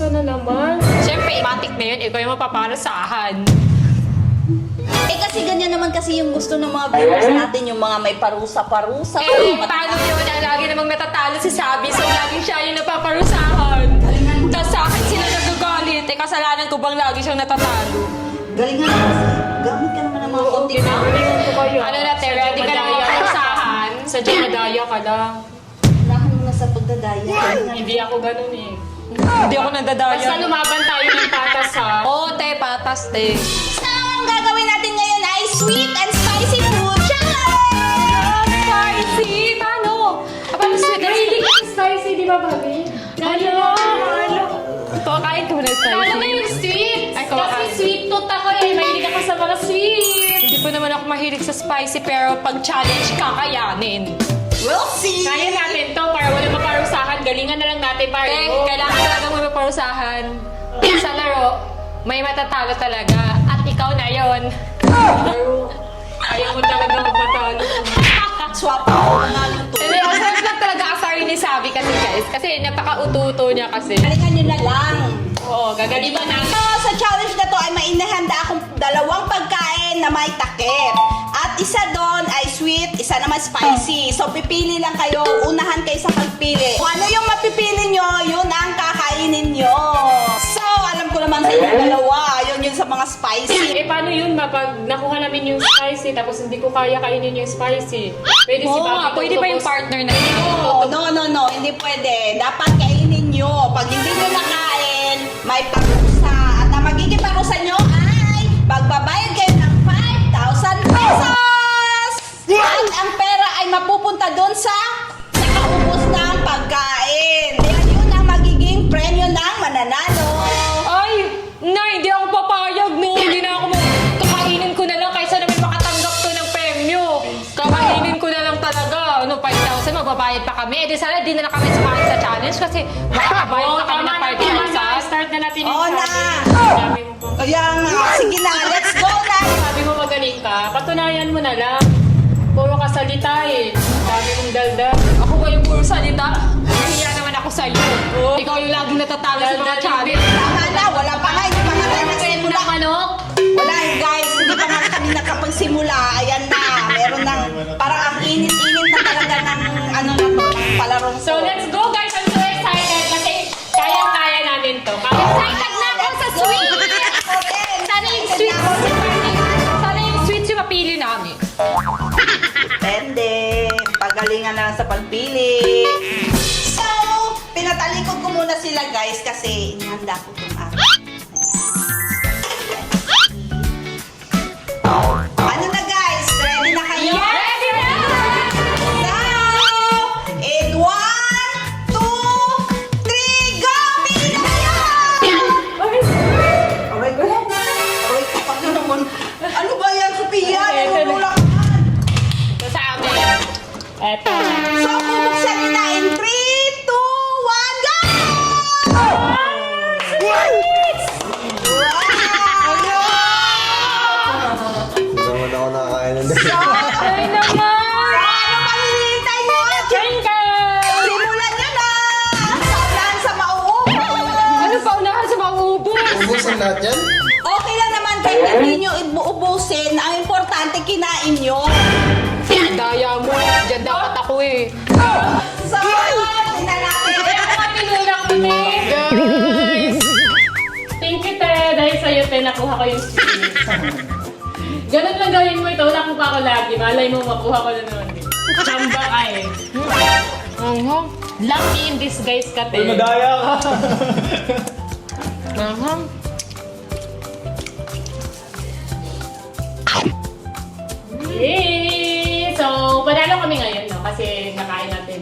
parusa na naman. Siyempre, matik na yun. Ikaw yung mapaparusahan. Eh kasi ganyan naman kasi yung gusto ng mga viewers natin, yung mga may parusa-parusa. Paano yun? Lagi namang natatalo si Sabi, so laging siya yung napaparusahan. Tapos sa akin sila nagagalit. Kasalanan ko bang lagi siyang natatalo? Galingan na kasi. Gamit ka naman ng mga konti na. Galingan ko kayo. Ano na, te, ready ka na maparusahan? Sadya madaya ka lang. Unahan mo na sa pagdadaya. Hindi ako ganun eh. Hindi ako nadadaya. Basta lumaban tayo ng patas ha. Oo, te, patas, te. So, ang gagawin natin ngayon ay sweet and spicy food challenge! Spicy! Paano? Paano sweet and Hindi ka spicy, di ba, Bobby? Ito, kain ko na spicy. Kala na yung sweet. Ay, Kasi kumakain. sweet tooth ako eh. Mahilig ako sa mga sweet. Hindi po naman ako mahilig sa spicy, pero pag challenge, kakayanin. We'll see! Kaya natin to para wala maparusahan. Galingan na lang natin para. Kailangan talagang may maparusahan. Sa laro, may matatalo talaga. At ikaw na yon. Ayaw mo talaga magmatalo. Swap ako na lang to. Hindi, ang sarap lang talaga asarin ni Sabi kasi guys. Kasi napaka-uto-uto niya kasi. Galingan nyo na lang. Oo, gagaling na. So, sa challenge na to ay may inahanda akong dalawang pagkain na may takip. At isa doon ay sweet, isa naman spicy. So, pipili lang kayo. Unahan kayo sa pagpili. Kung ano yung mapipili nyo, yun ang kakainin nyo. So, alam ko naman sa inyo dalawa. Yun sa mga spicy. Eh, paano yun pag nakuha namin yung spicy tapos hindi ko kaya kainin yung spicy? Pwede si Oo Bobby nga, pwede ba yung partner na yun? No. Hindi pwede. Dapat kainin nyo. Pag hindi nyo nakain, may parusa. At ang magiging parusa nyo ay pagbabayad kayo ng 5,000 pesos! At ang pera ay mapupunta doon sa nakaubos ng pagkain. Kaya yun ang magiging premyo ng mananalo. Ay, na, hindi ako papayag, no. Hindi na ako kakainin ko na lang kaysa naman makatanggap to ng premyo. Kakainin ko na lang talaga. Ano, 5,000, magbabayad pa kami. Eh, di sana, di na lang kami sumali sa challenge kasi makakabayad Oo, na kami tama ng na, party tama na. sa Start na natin yung Oo na. challenge. Sabi mo po. Kaya nga, sige na, let's go na. Sabi mo magaling ka, patunayan mo na lang. Puro ka salita eh. Sabi mong daldal. Ako ba yung puro salita? Nahiya naman ako sa'yo. Ikaw yung laging natatalo sa mga challenge. Tama na, wala pa nga. Hindi pa nga tayo nagsimula. Manok? Wala guys, hindi pa nga kami nakapagsimula. Ayan na, meron ng, parang ang init-init na talaga ng ano na to, ng palarong So let's go guys, I'm so excited kasi kaya-kaya namin to. Excited na ako sa sweet! Sana yung sweet Sana yung sweet yung mapili namin. Depende, pagalingan na lang sa pagpili. So, pinatalikod ko muna sila guys kasi inihanda ko itong akin. Ano na guys, ready na kayo? Ready na! Now, in 1, 2, 3, go! Pili na kayo! Aray ko. Aray ko pa naman. Ano ba yan, Sophia? Nanulula ka man. Ito sa amin. Eto. So, bubuksan nyo na in 3, 2, 1, go! Hindi naman ako nakakain ng Ay naman! Ano pang hinihintay nyo? Simulan nyo na! Saunahan sa mauubos! Ano pa unahan sa mga ubos? Ubusan lahat yan? Okay lang naman kahit hindi nyo ubusin. Ang importante, kinain nyo. Daya mo. Diyan dapat ako eh. So, hindi na natin. Tinulak mo, te. Guys! Thank you, te. Dahil sa'yo, te, nakuha ko yung sweets. Ganun lang gawin mo ito. Nakuha ko lagi. Malay mo, makuha ko na naman. Chamba ka eh. Lucky in disguise ka, te. Madaya ka! Yay! So, panalo kami ngayon, no? Kasi nakain natin.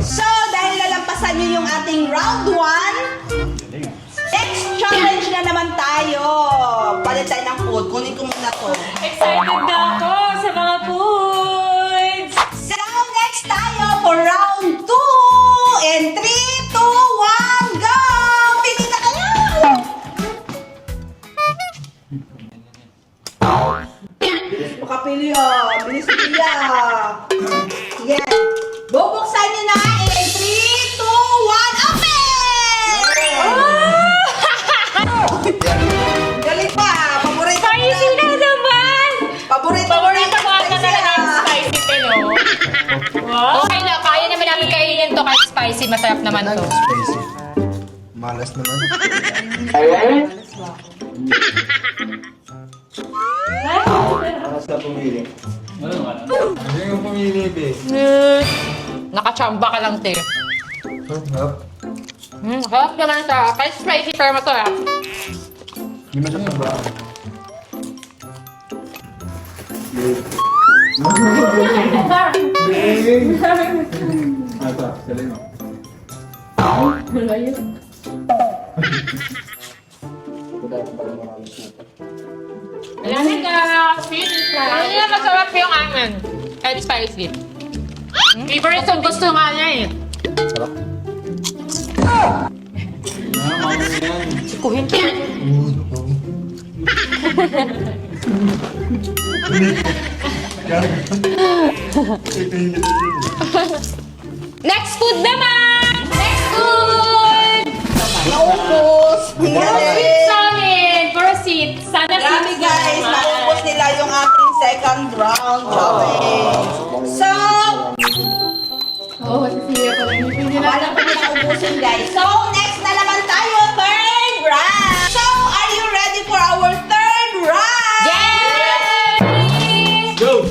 So, dahil nalampasan nyo yung ating round 1, next challenge na naman tayo. Palit tayo ng food. Kunin ko muna to. Excited na ako sa mga foods! So, next tayo for round 2. In 3, 2, 1, go! Pili na kayo! Bilis makapili ha. Bilis pili ha. Yes. naman to. Spicy. Malas naman. Malas na pumili. Ano yung pumili, be? Nakachamba ka lang, te. Hap. Harap naman sa kahit spicy pero masarap. Hindi mo siya taba. Ata, galing mo. Wala yun. Alam ka, finish na. Hindi na masarap yung amin. Kahit spicy. Favorite kung gusto nga niya eh. Sarap. Sikuhin ko. Next food naman! Next food! Naubos! Proceed sa amin! Proceed! Sana Grabe sweets guys, naman. naubos nila yung ating second round challenge. So, Oo, sisiya ko lang. Hindi na wala pa nila ubusin guys. So, next na naman tayo, third round. So, are you ready for our third round? Yes! Go!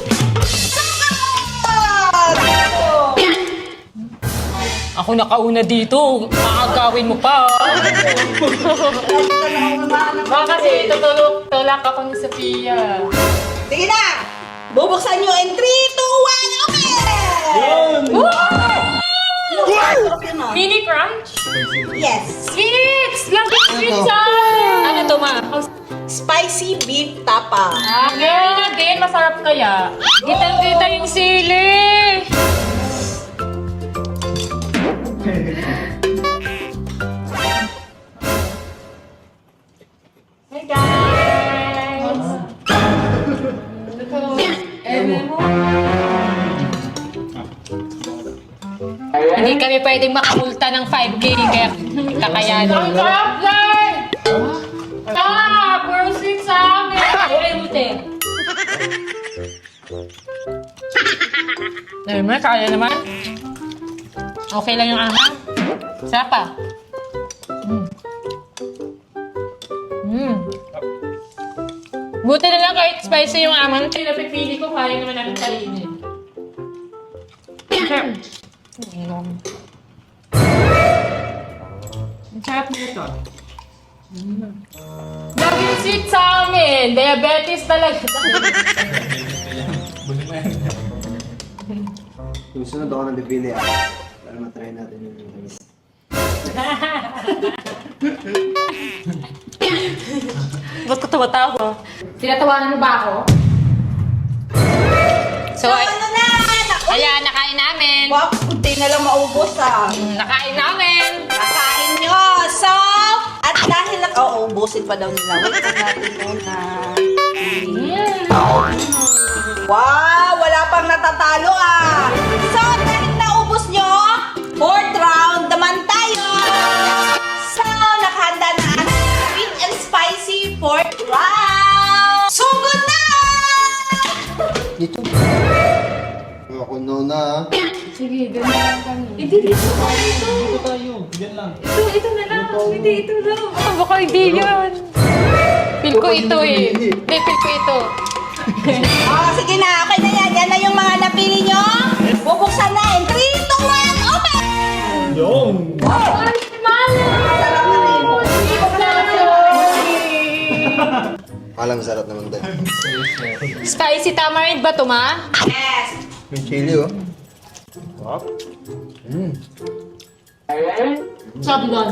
Ako nakauna dito. Makagawin mo pa. Baka kasi tulak ako ni Sophia. Sige na! Bubuksan nyo in 3, 2, 1, open! Mini crunch? Yes! Sweets! Lagi sweets ah! Ano to ma? Spicy beef tapa. Ah, meron na din. Masarap kaya. Kitang-kita yung sili. Hey guys! Hindi kami pwedeng makamulta ng 5K kaya kakayanin. Ang sarap guys! Ah! Proceed sa amin! Ay, buti. Naman, kaya naman. Okay lang yung ahang. Sarap pa. Buti na lang kahit spicy yung amang. Yung napipili ko, kaya naman namin kainin. Ang sarap nito. Laging sweet sa amin. Diabetes talaga. Susunod ako ng pipili para matry natin yung guys. Ba't ko tumatawa? Tinatawanan mo ba ako? So, Ano na? Naku! ayan, nakain namin. Wap, kunti na lang maubos ah. Nakain namin. Nakain nyo. So, at dahil ubusin pa daw nila. Wait lang natin muna. Wow, wala pang natatalo ah. So, dahil naubos nyo, fourth round naman tayo. So, nakahanda na ang sweet and spicy fourth round. Sugod na! Dito. Ako na. Sige, ganun lang kami. Hindi, dito tayo. Ito na lang. Hindi, ito lang. Ah, baka hindi yun. Feel ko ito eh. Hindi, feel ko ito. Oh, sige na. Okay na yan. Yan na yung mga napili nyo. Bubuksan na in 3, 2, 1, open! Ay, mala! Sarap na rin. Alam, sarap naman din. Spicy tamarind ba ito, ma? Yes. May chili, oh. Wow. Sabi doon.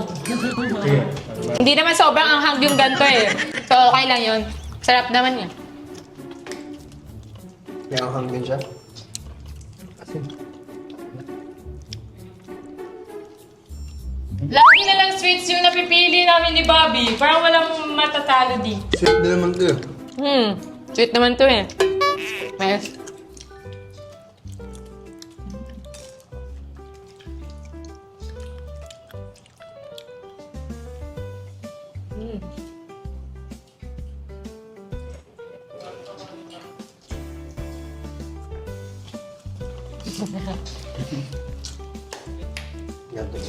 Hindi naman sobrang anghang yung ganito eh. So, okay lang yun. Sarap naman yan. May anghang din siya. Asin. Lagi na lang sweets yung napipili namin ni Bobby. Parang walang matatalo di. Sweet din naman to. Sweet naman to eh. Yes. Yan to.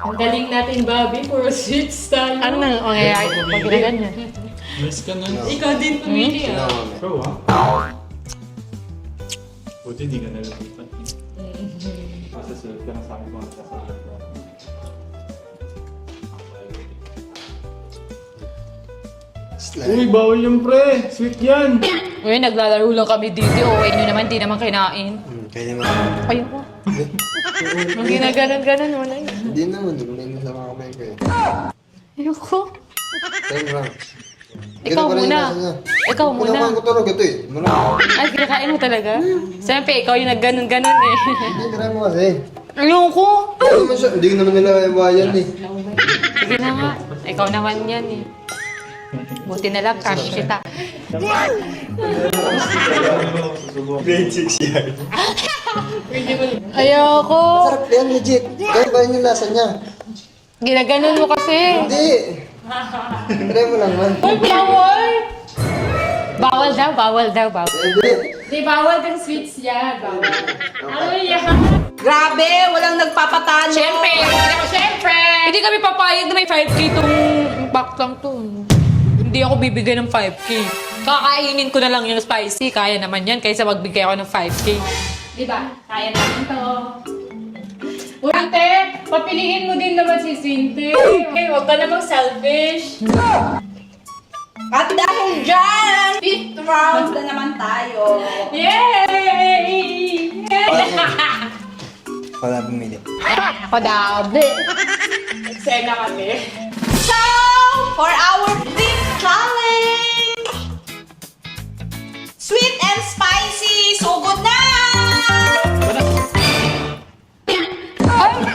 Ang galing natin, Bobby. Puro sweets tayo. Ano nang mangyayari pag ganyan? Miss ka na. Ikaw din pumili Sino ah. ako mamaya? Bro, ha? Buti di ka nalilipat. Masasunod ka na sa akin kung ano sasabihin ko. Uy, bawal yung pre! Sweet yan! Uy, naglalaro lang kami dito. Okay nyo naman, di naman kinain. Kaya naman. Kayo po. Ang ginaganon-ganon, wala yun. Hindi naman, hindi mo na sama kamay ko eh. Ayoko. 10 rounds. Ikaw muna. Ikaw muna. Kunakuha ko tulog ito eh. Marami. Ay, kinakain mo talaga? Siyempre, ikaw yung nagganon-ganon eh. Hindi, try mo kasi. Ayoko. Hindi ko naman nila bayan eh. Sige na nga. Ikaw naman yan eh. Buti na lang, cash kita. Grade 6 yan. Ayoko. Sarap yan, legit. Kaya ba yung lasa niya? Ginaganon mo kasi. Hindi. Try mo lang man. Uy, bawal! Bawal daw, bawal daw, bawal. Hindi. Di bawal ng sweets yan. Bawal. Ano yan? Grabe, walang nagpapatalo. Siyempre! Hindi kami papayag na may 5K itong impact lang to. Hindi ako bibigay ng 5K. Kakainin ko na lang yung spicy. Kaya naman yan kaysa magbigay ako ng 5K. Di ba? Kaya natin to. Ate, papiliin mo din naman si Cindy. Okay, huwag ka namang selfish. At dahil dyan, 5th round na naman tayo. Yay! Wala bumili. Ako dabi. Eksena kami. So, for our 5th challenge, sweet and spicy, sugod na!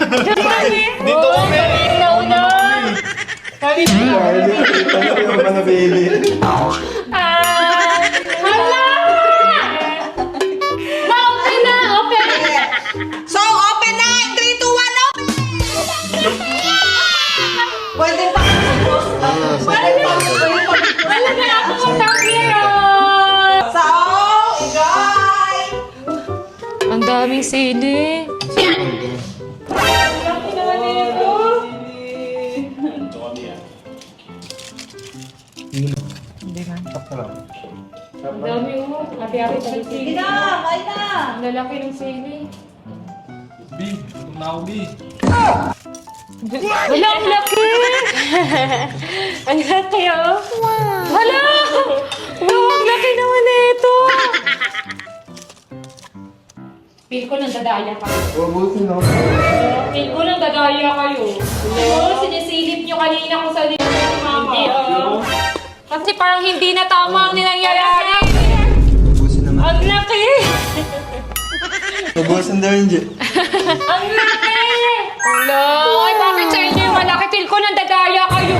Dito kami! Nauna! Kanina! Ano yung manabili? Hala! Ma-open na! Open! So, open na! 3, 2, 1, open! Pwede pa Pwede pa Wala na ako mag-tapio! So, enjoy! Ang daming sili. Laki naman ito. Dito kami yan. Ang dami mo. Hati-hati sa Sige sili. na, kain na! Ang lalaki ng sili. B, gutom na ako B. Wala, ang laki! Ang laki oh. Wala! Wow, ang laki naman na ito! Feel ko nang dadaya ka. Ubusin ako. Feel ko nang dadaya kayo. Oo, sinisilip nyo kanina ko sa dito ni Mama. Hindi oh. Kasi parang hindi na tama ang ninangyayari. Ubusin naman. Ang laki! Ubusin daw yun, Jay. Ang laki! Wala! Ay, bakit sa inyo yung malaki? Feel ko nang dadaya kayo.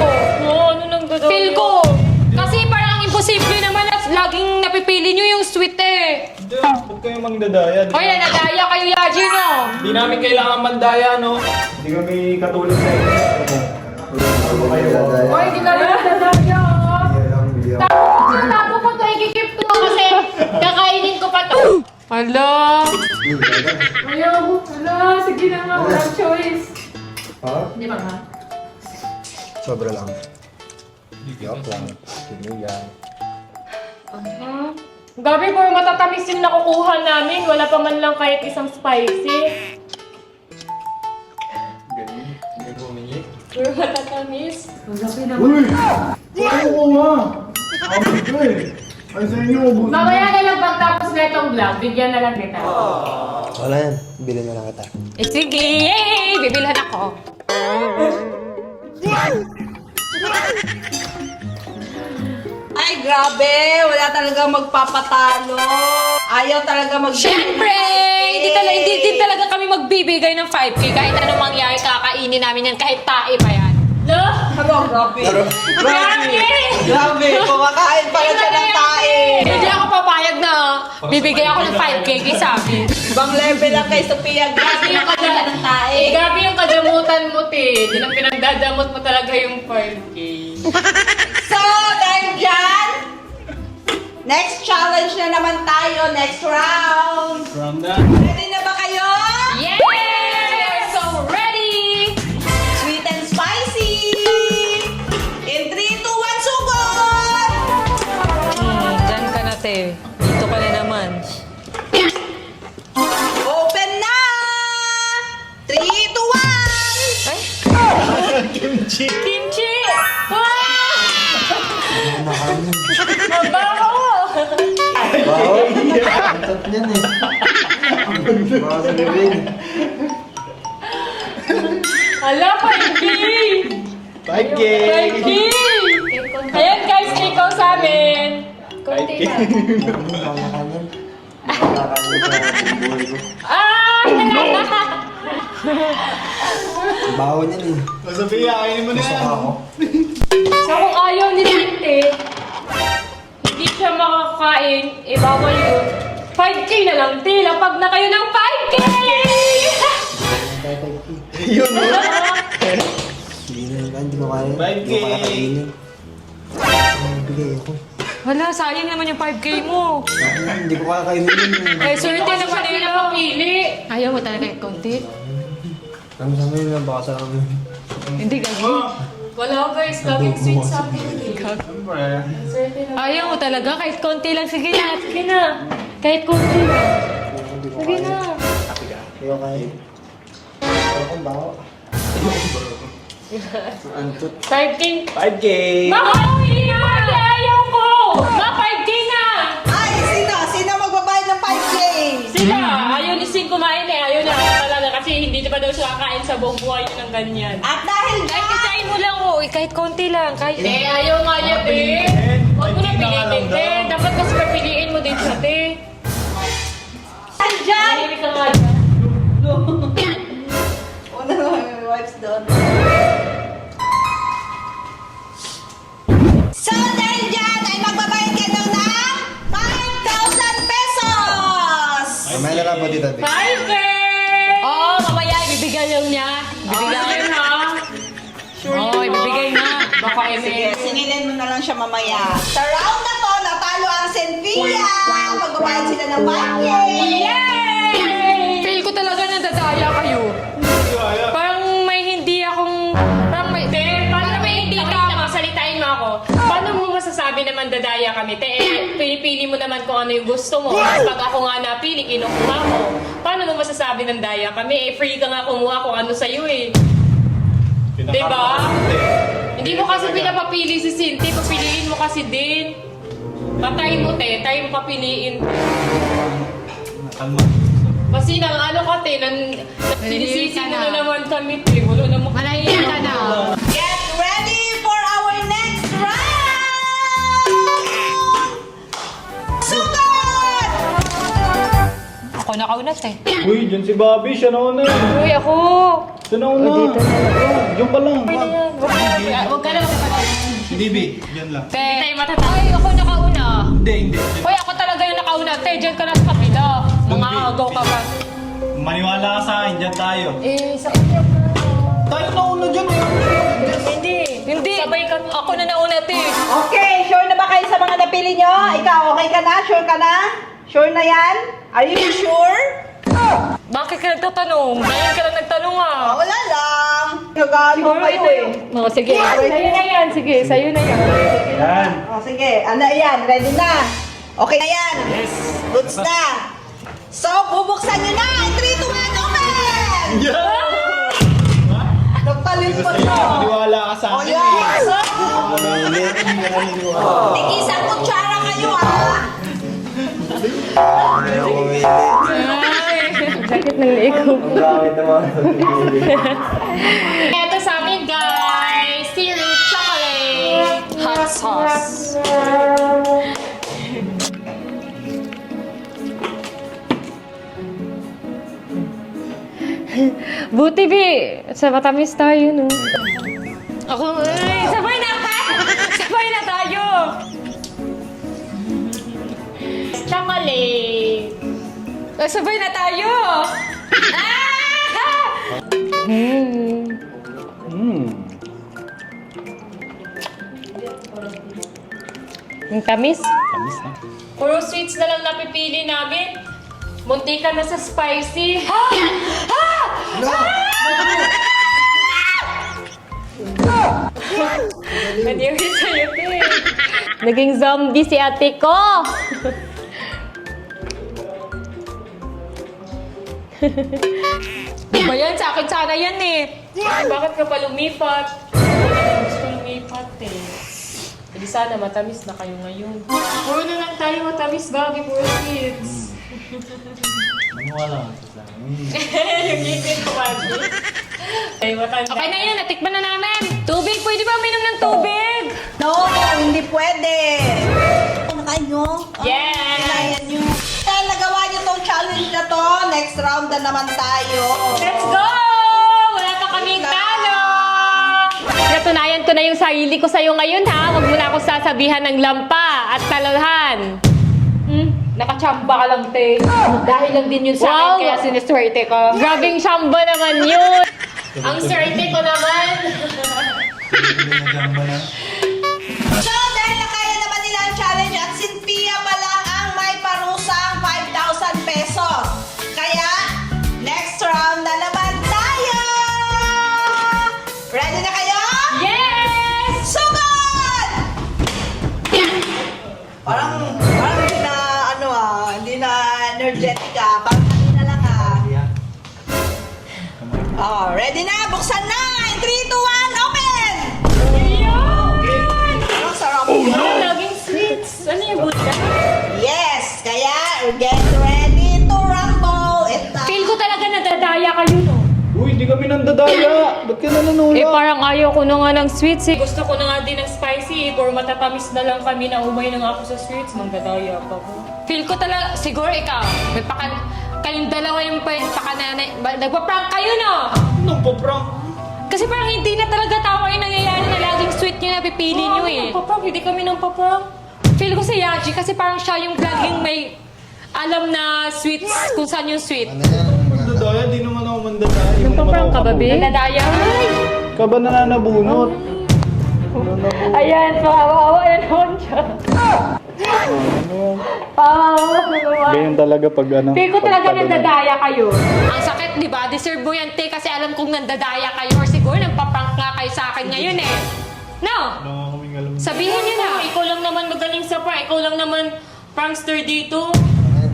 Oo, ano nang dadaya? Feel ko! Kasi parang ang imposible naman at laging napipili nyo yung sweet eh. Hindi, huwag kayong mangdadaya. Hoy, nadaya kayo, Yaji, no? Hindi namin kailangan mandaya, no? Hindi kami katulad sa inyo. Hoy, hindi kayo nadaya. Tago ko to, ikikip ko kasi kakainin ko pa to. Hala! Ayaw, hala, sige na nga, walang choice. Ha? Di ba nga? Sobra lang. Yup lang. Sino yan? Gabi, puro matatamis yung nakukuha namin. Wala pa man lang kahit isang spicy. Ganyan. Hindi ko humingi. Puro matatamis. Uy! Oo nga! Ako ito eh. Ay sa inyo, ubusin. Mamaya na lang pagtapos na itong vlog, bigyan na lang kita. Wala yan. Bilhin na lang kita. Eh, sige! Yay! Bibilhan ako. Ay, grabe! Wala talaga magpapatalo. Ayaw talaga Siyempre! Hindi talaga kami magbibigay ng 5K. Kahit anong mangyari, kakainin namin yan. Kahit tae pa yan. No? Ano, grabe. Grabe! Grabe, kumakain pala siya ng tae. Hindi ako papayag na bibigay ako ng 5K kay Sabi. Ibang level lang kay Sophia. Grabe yung kanya ng tae. Eh, gabi yung kadamutan mo, te. Di lang pinagdadamot mo talaga yung 5K. So, dahil dyan, next challenge na naman tayo, next round. Round na. Ready na ba kayo? Yes! So ready! Kimchi. Kimchi! Wow! Mabaho! Wow! Ang tat niyan eh. Baka sa bibig. Hala, 5K! 5K! 5K! Ayan guys, ikaw sa amin. Konti 5K. lang. Nakakanan. Nakakanan sa buhay ko. Ah! Baho niyan eh. O Sophia, kainin mo na Gusto yan. ka ako. So kung ayaw ni Tinte, hindi siya makakain, bawal yun. 5K na lang, tila. Pag na kayo ng 5K! Yun, no? Hindi na yun. Hindi ko kaya. 5K. Hindi ko kaya kainin. Ang bigay ako. Wala, sayang naman yung 5K mo. Hindi ko kaya kainin yun. Eh, swerte naman nila mapili. Ayaw mo talaga yung konti? Sama-sama yun lang. Baka sa amin. Hindi gagi. Wala guys, laging sweet sa akin. Siyempre. Ayaw mo talaga, kahit konti lang. Sige na, sige na. Kahit konti lang. Hindi ko Sige kaya. na. Hindi ko kaya. Ano kung baho? Ang tut. 5K. 5K. Makakawin na! Ayaw ko! Ma, 5K na! Ay, sino magbabayad ng 5K? Sila, ayaw ni Sing kumain eh. Ayaw na talaga kasi hindi pa daw siya kakain sa buong buhay niya ng ganyan. At dahil Kahit kisain mo lang oh, kahit konti lang. Kahit... Eh, ayaw nga niya, te. Piliin. Huwag mo na 5K na nga pilitin, lang te. daw. Dapat mas papiliin mo din siya, te. dyan, Tahimik ka nga dyan. una naman may wipes doon. So, dahil dyan ay magbabayad ka daw ng 5,000 pesos! Mamaya na lang po dito. 5K! Oo, mamaya ibibigay lang niya. Ibibigay na. Oo, ibibigay na. Baka Sige, singilin mo na lang siya mamaya. Sa round na to, natalo ang Senvilla! Magbabayad sila ng 5K! Yay! Feel ko talaga nadadaya kayo. Parang may hindi akong... Parang may... Parang may hindi tama. Salitain mo ako. Paano mo masasabi naman dadaya kami? Pinipili mo naman kung ano yung gusto mo. Tapos pag ako nga napili, kinukuha mo. Paano mo masasabi ng daya kami? Free ka nga kumuha kung ano sa'yo eh. Diba? Hindi mo kasi pinapapili si Cinti. Papiliin mo kasi din. Patay mo, te. Tayo mo papiliin. Kalma. Kasi nang ano ka, te. Sinisisi mo na naman kami, te. Wala naman. Malahiyan ka na. Get ready for our next round! Sugod! Ako nakauna, te. Uy, dyan si Bobby. Siya nauna. Uy, ako. Siya nauna. Diyan ka lang. Huwag ka na Si Bibi. Diyan lang. Te. Hindi tayo matatapos. Ay, ako nakauna. Hindi. Hoy, ako talaga yung nakauna. Te, dyan ka na sa kapila. Mga agaw ka ba? Maniwala ka sa akin. Diyan tayo. Eh, sa kapila ka. Tayo nauna dyan eh. Hindi. Hindi. Sabay ka. Ako na nauna, te. Okay, sure na ba kayo sa mga napili nyo? Ikaw, okay ka na? Sure ka na? Sure na yan? Are you sure? Bakit ka nagtatanong? Ngayon ka lang nagtanong ah. Wala lang. Nagano kayo eh. Oh, sige. Sa'yo na yan. Sige, sa'yo na yan. Yan. O sige, ano yan? Ready na? Okay na yan? Yes. Goods na. So, bubuksan nyo na. 3, 2, 1, open! Nagpalit pa to. Maniwala ka sa O akin. yan. So, Ulit. tig-isang kutsara kayo ah. Ayaw ko ulit. Sakit ng leeg ko. Ang gamit naman. Ito sa amin, guys. Syrup chocolate. Hot sauce. Buti, Bi. Sa matamis tayo, no? Ako, ay, sabay na! Sabay na tayo! Chocolate! Sabay na tayo! Ah! Ang tamis? Tamis na. Puro sweets na lang napipili namin. Munti ka na sa spicy. Ha! Ha! Nangyari sa'yo, te. Naging zombie si ate ko. Diba yan? Sa akin sana yan eh. Bakit ka pa lumipat? na gusto lumipat eh. Hindi sana matamis na kayo ngayon. Puro na lang tayo matamis, Gagi, puro sweets. Maniwala ka sa akin. Yung ngipin ko, Gagi. Ay, matanda. Okay na yun, natikman na namin. Tubig, pwede ba uminom ng tubig? No, hindi pwede. Nakain nyo? Yes! Kinayan nyo. Dahil nagawa nyo tong challenge na to, next round na naman tayo. Let's go! Wala pa kaming talo! Natunayan ko na yung sarili ko sa'yo ngayon, ha? Huwag mo na ako sasabihan ng lampa at talulhan. Nakachamba ka lang, te. Dahil lang din yun sa akin, Wow! kaya siniswerte ko. Grabing samba naman yun! Ang swerte ko naman! So, dahil nakaya naman nila ang challenge at Cynthia pa lang ang may parusang 5,000 pesos. Kaya, next round na naman tayo! Ready na kayo? Yes! Sugod! Parang hindi na, hindi na energetic Parang kanina lang Oh, ready na? Buksan na! In 3, 2, 1, open! Ang sarap yun. Laging sweets. Ano yung buta? Yes! Kaya, get ready to rumble! Feel ko talaga nadadaya kayo, no? Uy, hindi kami nandadaya. Ba't ka nanunula? Parang ayaw ko na nga ng sweets eh. Gusto ko na nga din ng spicy eh. Puro matatamis na lang kami na umay na nga ako sa sweets. Mandadaya pa ko. Feel ko talaga, siguro ikaw, may kayong dalawa yung pakananay. Nagpa-prank kayo, no? Anong pa-prank? Kasi parang hindi na talaga tama yung nangyayari na laging sweet nyo na pipili nyo eh. Papang, hindi kami ng papang. Feel ko si Yaji kasi parang siya yung laging may alam na sweets, kung saan yung sweet. Mandadaya? Di naman ako mandadaya. Yung Papang ka ba, be? Nadadaya. Ka ba nananabunot? Ayan, pahawa yan naman siya. Pahawa naman. Ganyan talaga pag ano. Feel ko talaga nandadaya kayo. Ang sakit, di ba? Deserve mo yan, te, kasi alam kong nandadaya kayo or siguro nagpa-prank nga kayo sa akin ngayon eh. No? Wala nga kaming alam. Sabihin nyo na. Ikaw lang naman magaling sa prank. Ikaw lang naman prankster dito.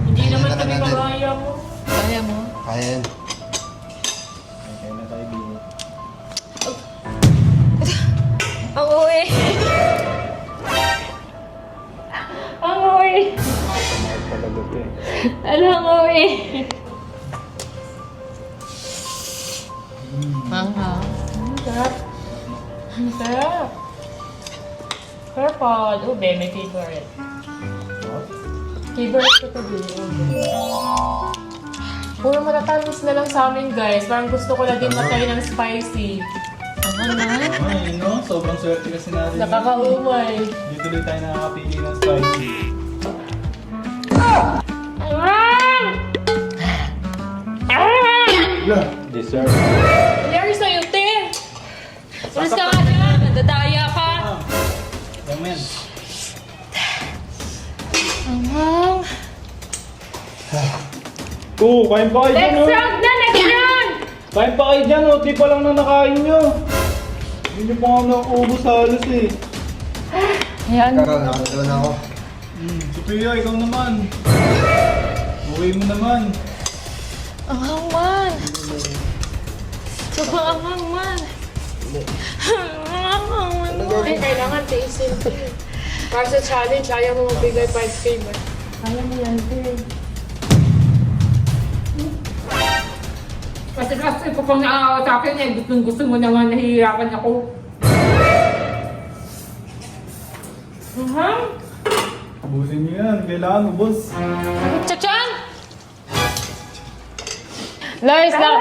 Hindi naman kami magaya mo. Kaya mo? Kaya yan. Kaya na tayo dito. Ang uwi. Ang uwi. Talaga ito eh. Alang uwi. Manghang. Sarap. Ang sarap. Purple. Ube, may favorite. Favorite ko to be. Puro matatamis na lang sa amin, guys. Parang gusto ko na din matry ng spicy. Ay, no? Sobrang swerte kasi natin. Nakakaumay. Dito rin tayo nakakapili ng spicy. Dessert. Nangyari sa'yo, te. Ulis ka nga dyan. Nadadaya ka. Yaman. Manghang. Oo, kain pa kayo dyan, Next oh. round na! Next round! Kain pa kayo dyan, oh. Di pa lang na nakain nyo. Hindi nyo pa nga naubos halos eh. Ayan. Karo, nakatawa na ako. Si Pia, ikaw naman. Okay mo naman. Ang hangman. Sobrang ang hangman. Ang hangman. Ay, kailangan tiisin ko. Para sa challenge, ayaw mo magbigay 5K ba? Ayaw mo yan, te. Kasi ko pang naaawa sa akin eh. Gusto mo naman nahihirapan ako. Ubusin nyo yan. Kailangan ubos. Chachan! Lois lang.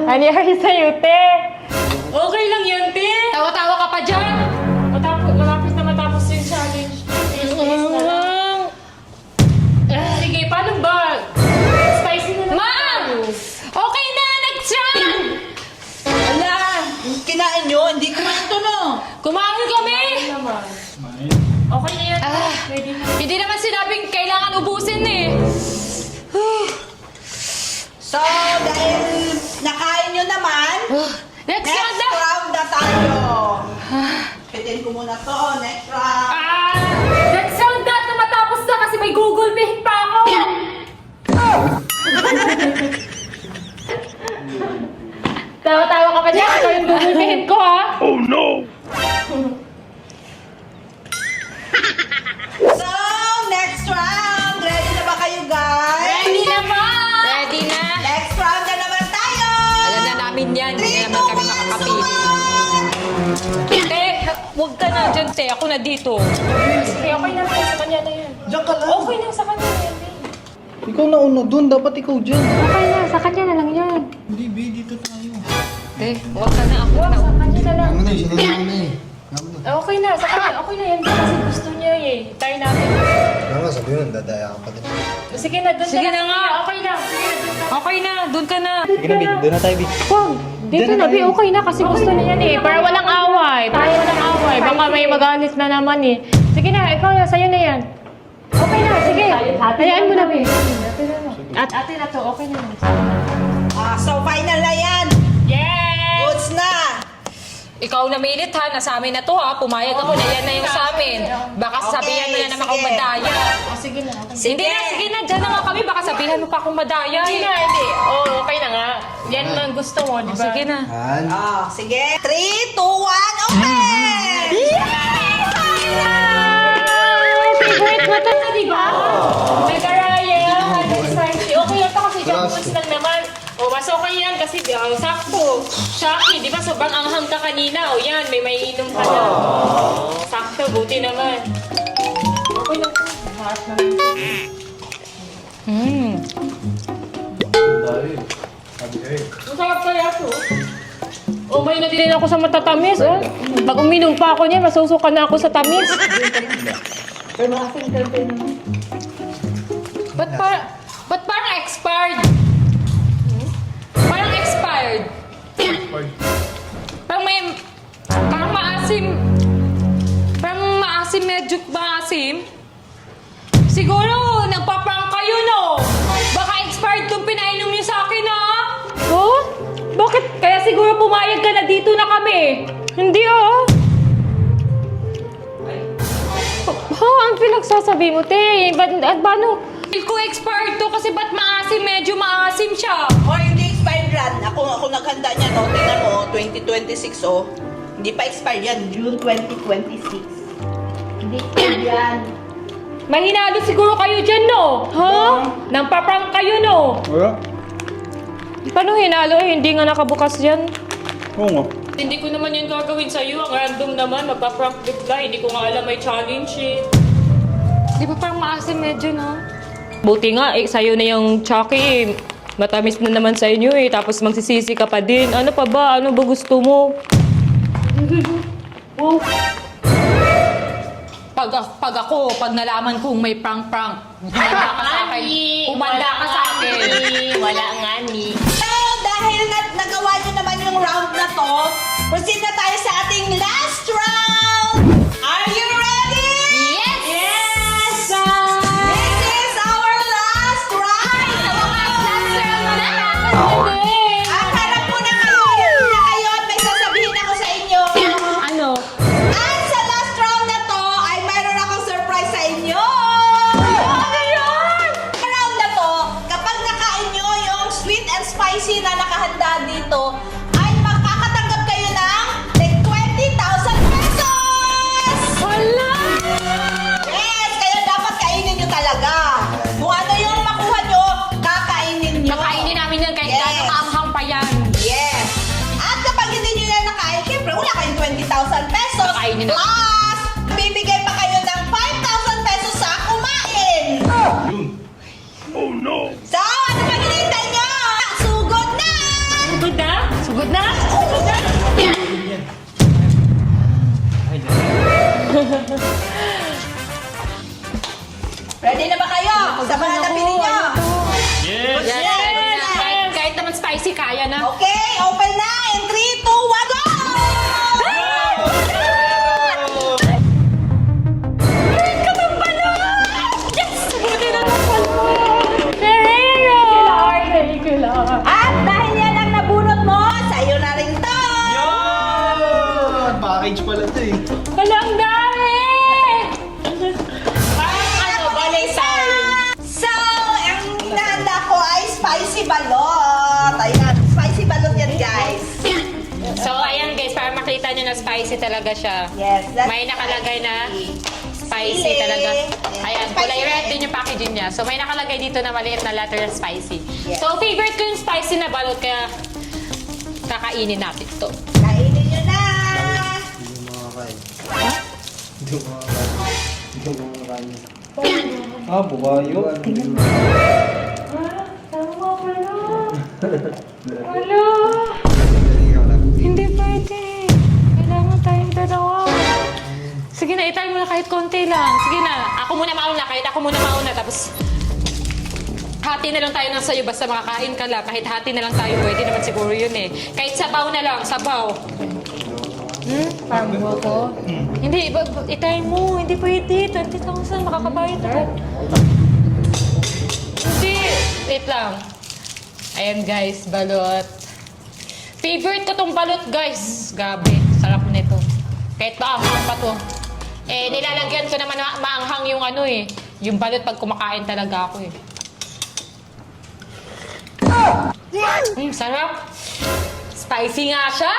Ano yung sa'yo, te? Okay lang yan, te. Tawa-tawa ka pa dyan. Malapit na matapos yung challenge. Tiis-tiis na lang. Sige, paano ba? Spicy na lang. Ma'am! Okay na! Next round! Ala, kinain nyo? Hindi kumain to, no? Kumain kami! Naman. Kumain. Okay na yan. Ah, Pwede na. hindi naman sinabing kailangan ubusin eh. So, dahil nakain nyo naman, Next next round na! round na tayo. Pitin ko muna to, next round. Next round na matapos na kasi may Google Pay pa ako. Tawa-tawa ka pa dyan. Ikaw yung gugulpihin ko, ha? So, next round. Ready na ba kayo, guys? Ready na ba? Ready na? Next round na naman tayo. Alam na namin yan. Hindi 3, 2, naman kami 1, makakapili. Te, huwag ka na dyan, te. Ako na dito. Sige, okay na lang. Sa kanya na yan. Diyan ka lang. Okay na, sa kanya na yan. Ikaw na una dun, dapat ikaw dyan. Okay na, sa kanya na lang yan. Hindi, B, dito tayo. Te, huwag ka na. Ako na. Sa kanya na lang. Ano na, sinunod na eh. Okay na, sa kanya. Okay na yan. Kasi gusto niya eh. Try natin. Ano nga, sabi mo, dadaya ka pa din. Sige na, doon Sige ka na nga. Okay na. Sige na, doon ka. Okay na, doon ka na. Sige na, B, doon na tayo, B. Wag. Dito na, Bi. Okay na kasi gusto niya yan eh. Para walang away. Para walang away. Baka may magalit na naman eh. Sige na, ikaw na. Sa'yo na yan. Okay na, sige. Hayaan mo na, Bi. At ate na to, okay na. So, final na yan. Yes! Goods na. Ikaw na minute ha, nasa amin na to ha. Pumayag ako na yan na yung sa amin. Baka sabihan mo na naman akong sige. madaya. Oh, sige na. Okay. Hindi na, sige na. Dyan na nga kami. Baka sabihan mo pa akong madaya. Hindi na, hindi. Oh, okay na nga. Yan ang gusto mo, di ba? Sige na. Han? Sige. 3, 2, 1, open! Favorite mo to, di ba? May karaya, may spicy. Okay yan to kasi jambos lang naman. O, mas okay yan kasi sakto. Shaki, di ba? Sobrang anghang ka kanina. O yan, may maiinom ka na. Sakto, buti naman. Okay lang to. Lahat naman. Sabi ka eh. Masarap kaya to. O, may na din ako sa matatamis. Oh. Pag uminom pa ako niya, masusuka na ako sa tamis. Ba't parang expired? Parang expired. Parang maasim. Parang maasim, medyo maasim. Siguro, nagpa-prank kayo, no? Baka expired tong pinainom niyo sa akin, ha? Oh? Bakit? Kaya siguro pumayag ka na dito na kami. Hindi oh. Ha? Ang pinagsasabi mo, te? At paano? Feel ko expired to kasi ba't maasim? Medyo maasim siya. Or hindi expired run. Ako naghanda niya, no? Tingnan mo, 2026, oh. Hindi pa expired yan. June 2026. Hindi expired yan. Mahinalo siguro kayo dyan, no? Ha? Nampaprank kayo, no? Wala? Paano hinalo eh? Hindi nga nakabukas yan. Oo nga. Hindi ko naman yun gagawin sa'yo. Ang random naman. Magpa-prank bigla. Hindi ko nga alam may challenge eh. Di ba parang maasim medyo, no? Buti nga eh. Sa'yo na yung Chucky eh. Matamis na naman sa inyo eh. Tapos magsisisi ka pa din. Ano pa ba? Ano ba gusto mo? Wow. Pag nalaman kong may prank-prank, humanda ka sa akin. Humanda ka sa akin. Wala nga ni. So, dahil nagawa niyo naman yung round na to, proceed na tayo sa ating last round! Are you ready? Yes! Yes! This is our last round! Ang harap muna kayo at may sasabihin ako sa inyo. Ano? At sa last round na to, ay mayroon akong surprise sa inyo! Ano yun? Sa round na to, kapag nakain nyo yung sweet and spicy na nakahanda dito, ay makakatanggap kayo ng like 20,000 pesos! Wala! Yes! Kaya dapat kainin nyo talaga. Kung ano yung makuha nyo, kakainin nyo. Kakainin namin yan kahit Yes. gano'ng kaanghang pa yan. Yes! At kapag hindi nyo yan nakain, syempre wala kayong 20,000 pesos. Kakainin na. Plus, bibigay pa kayo ng 5,000 pesos sa kumain. Oh no! So, ano pa hinihintay nyo? Sugod na! Sugod na? Sugod na? Ready na ba kayo? Sa mga napili nyo? Yes! Kahit naman spicy, kaya na. Okay, open na in 3, 2, 1, go! Ferrero! Thank you, Lord. At dahil yan ang nabunot mo, sa'yo na rin to! Yan! Package pala to eh. Wala, ang dami! Ano, balisay? So, ang hinahanda ko ay spicy balot. Ayan, spicy balot yan, guys. nyo na spicy talaga siya. Yes, that's May nakalagay na spicy Sili. talaga. Yes, Ayan, spicy kulay red red. din yung packaging niya. So may nakalagay dito na maliit na letter na spicy. Yes. So favorite ko yung spicy na balot kaya kakainin natin to. Kainin nyo na! Hindi mo makakain. Hindi mo makakain. Hindi mo makakain. Ah, bukayo. Tama pala. Wala. Ikaw lang. Hindi pwede. Kailangan tayong dalawa. Sige na, itay mo na kahit konti lang. Sige na, ako muna mauna. Kahit ako muna mauna. Tapos, hati na lang tayo ng sayo. Basta makakain ka lang. Kahit hati na lang tayo. Pwede naman siguro yun eh. Kahit sabaw na lang. Sabaw. Parang buwa ko. Hindi, itay mo. Hindi pwede. 20,000. Makakabayad ako. Hindi. Wait lang. Ayan guys, balot. Favorite ko tong balot guys. Gabi, sarap nito. Kahit maanghang pa to. Eh, nilalagyan ko naman na maanghang yung ano eh. Yung balot pag kumakain talaga ako eh. Sarap. Spicy nga siya.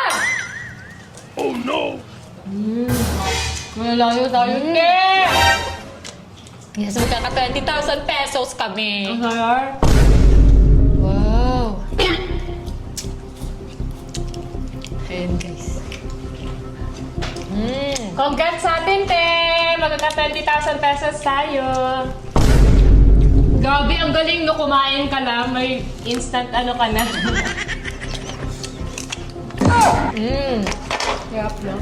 Oh no! Malayo tayo eh. Yes, magkaka 20,000 pesos kami. Wow. Ayan guys. Congrats sa atin, te! Magkaka 20,000 pesos tayo. Gabi, ang galing no, kumain ka lang. May instant ano ka na. Yup, no?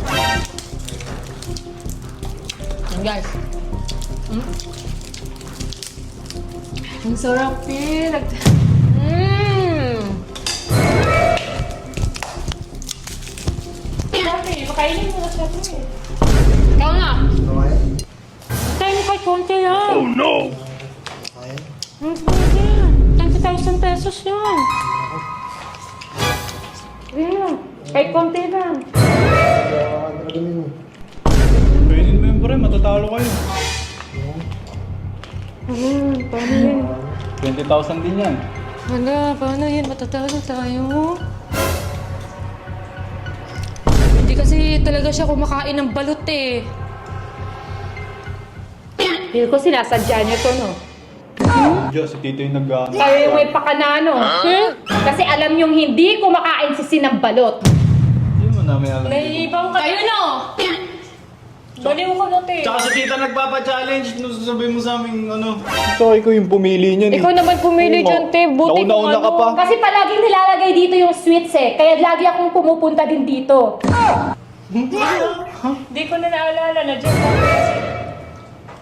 Ayan guys. Ang sarap eh. Grabe, makainin mo na siya to eh. Ikaw na. Kakain? Tayo mo kahit konti yan. Oh no! Kakain? Pwede yan. 20,000 pesos yan. Ayan. Kahit konti lang. Kakain talaga mo. Pwede mo yun, pre. Matatalo kayo. Paano yun? 20,000 din yan. Wala, paano yun? Matatalo tayo. Hindi kasi talaga siya kumakain ng balot eh. Feel ko sinasadya niyo to, no? Diyo, si Tito yung nag-ano. Kayo may pakanano. Kasi alam yung hindi kumakain si Sinambalot. Hindi mo namin alam. Naiibang kayo. Kayo no! Baliw ko na, te. Tsaka si Tita nagpapa-challenge. Nung sasabihin mo sa aming ano. So, ikaw yung pumili niyan eh. Ikaw naman pumili dyan, te. Buti kung Nauna-una ka pa. ano. Kasi palaging nilalagay dito yung sweets eh. Kaya lagi akong pumupunta din dito. Hindi ko na naalala na dyan.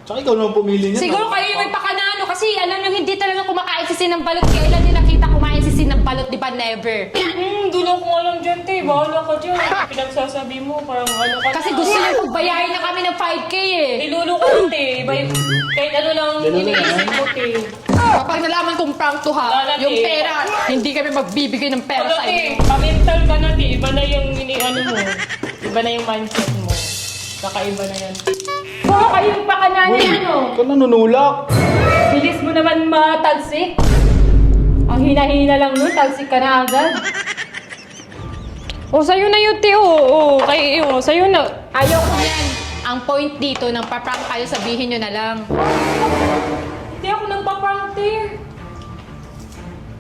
Tsaka ikaw naman pumili niyan. Siguro kayo yung may pakanano kasi alam nyo hindi talaga kumakain si Sinambalot. Kailan nyo nakita kumain si Sinambalot, di ba? Never. Dulo ko alam dyan, te. Bahala ka dyan. Pinagsasabi mo, parang ano ka Kasi gusto nyo pagbayarin na kami ng 5K eh. Nilulo ko, te. Iba yung, kahit ano lang iniisip ko, te. Kapag nalaman kong prank to ha, Wala, yung te. pera, hindi kami magbibigay ng pera Ano, sa te, inyo. pa-mental ka na, te. Iba na yung ano mo. Iba na yung mindset mo. Kakaiba na yan. Oo, kayong pakananan ano. Ikaw nanunulak. Bilis mo naman matalsik. Ang hina-hina lang nun, talsik ka na agad. O, sa'yo na yun, te. Oo, kayo, sa'yo na. Ayaw ko yan. Ang point dito, nang paprank kayo, sabihin nyo na lang. Hindi ako nagpa-prank, te.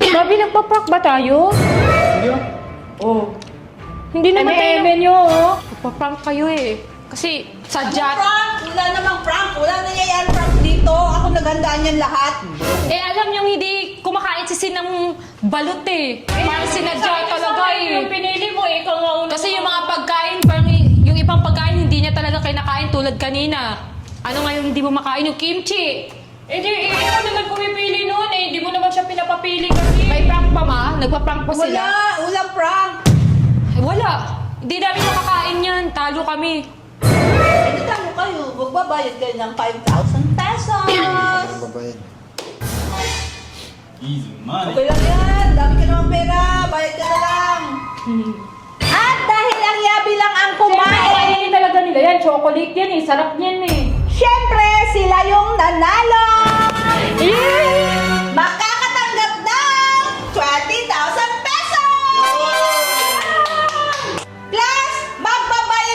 Sabi, nagpaprank ba tayo? Hindi ah. Oh. Hindi naman tayo. Ano nyo, oh. Nagpaprank kayo eh. Kasi, sadya. Prank! Wala namang prank. Wala nangyayari prank dito. Ako naghandaan yan lahat. Eh, alam nyo, hindi kumakain si Sinang balot eh. Parang sinadya talaga Yung eh. pinili mo, ikaw nga una. Kasi yung mga pagkain, parang yung ibang pagkain, hindi niya talaga kinakain tulad kanina. Ano nga yung hindi mo makain? Yung kimchi. Eh di, ikaw naman pumipili noon eh. Hindi mo naman siya pinapapili kasi. May prank pa ma? Nagpa-prank pa sila? Wala. Walang prank. Eh, wala. Hindi namin makakain yan. Talo kami. Hindi tamo kayo. Magbabayad kayo ng 5,000 pesos. Ano babayad? Easy money. Okay lang yan. Dami ka naman pera. Bayad ka na lang. At dahil ang yabi lang ang kumain, Kainin talaga nila yan. Chocolate yan eh. Sarap yan eh. syempre sila yung nanalo. Makakatanggap ng 20,000 pesos. Plus, magbabayad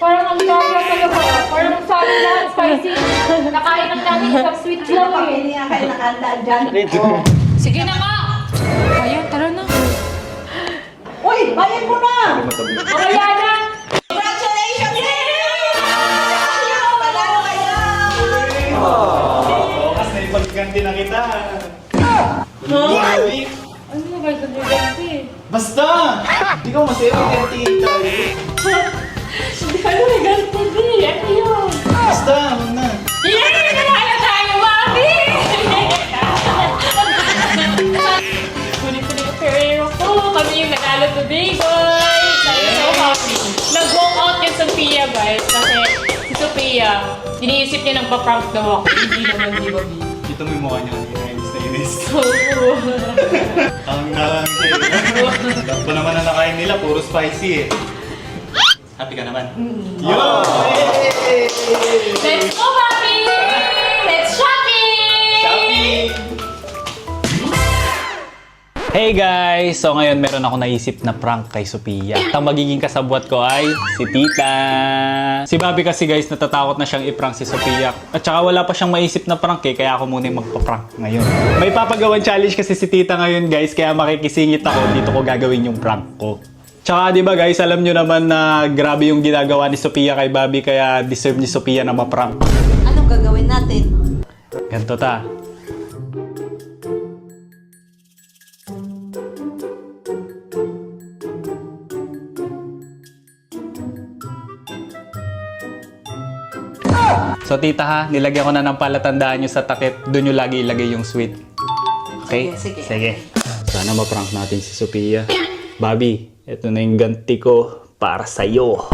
Parang ang dami talaga. Parang sa amin lahat spicy. Nakain lang namin isang sweet lang eh. Pamili nga kayo nakanda dyan. Sige na nga! Ayan, tara na. Uy, bayad mo na! Mamaya na! Congratulations! Panalo kayo! Bukas na ipagganti na kita. Ano ba ito yung ganti? Basta! Hindi ko masaya paggantiin tayo. Ano yung ganti di? Ano yun? Basta, huwag na. Yay! Nanalo tayo, mami! Kunin-kunin yung career ko. Kami yung nanalo today, boys! I'm so happy. Nag-walk out yung Sophia, guys. Kasi si Sophia, iniisip niya nang pa-prank daw ako. Hindi naman, di ba, Bi? Kita mo yung mukha niya kanina, inis na inis. Oo. Ang nalang siya. Dapat naman na nakain nila, puro spicy eh. Happy ka naman? Yo! Let's go, papi! Let's shopping! Shopping! Hey guys! So ngayon meron ako naisip na prank kay Sophia. At ang magiging kasabwat ko ay si Tita. Si Bobby kasi guys natatakot na siyang i-prank si Sophia. At saka wala pa siyang maisip na prank eh, kaya ako muna yung magpa-prank ngayon. May papagawan challenge kasi si Tita ngayon guys, kaya makikisingit ako, dito ko gagawin yung prank ko. Tsaka di ba guys, alam nyo naman na grabe yung ginagawa ni Sophia kay Bobby, kaya deserve ni Sophia na ma-prank. Anong gagawin natin? Ganto ta. So tita ha, nilagyan ko na ng palatandaan nyo sa takip. Doon nyo lagi ilagay yung sweet. Okay? Sige. Sana ma-prank natin si Sophia. Bobby, ito na yung ganti ko para sa'yo.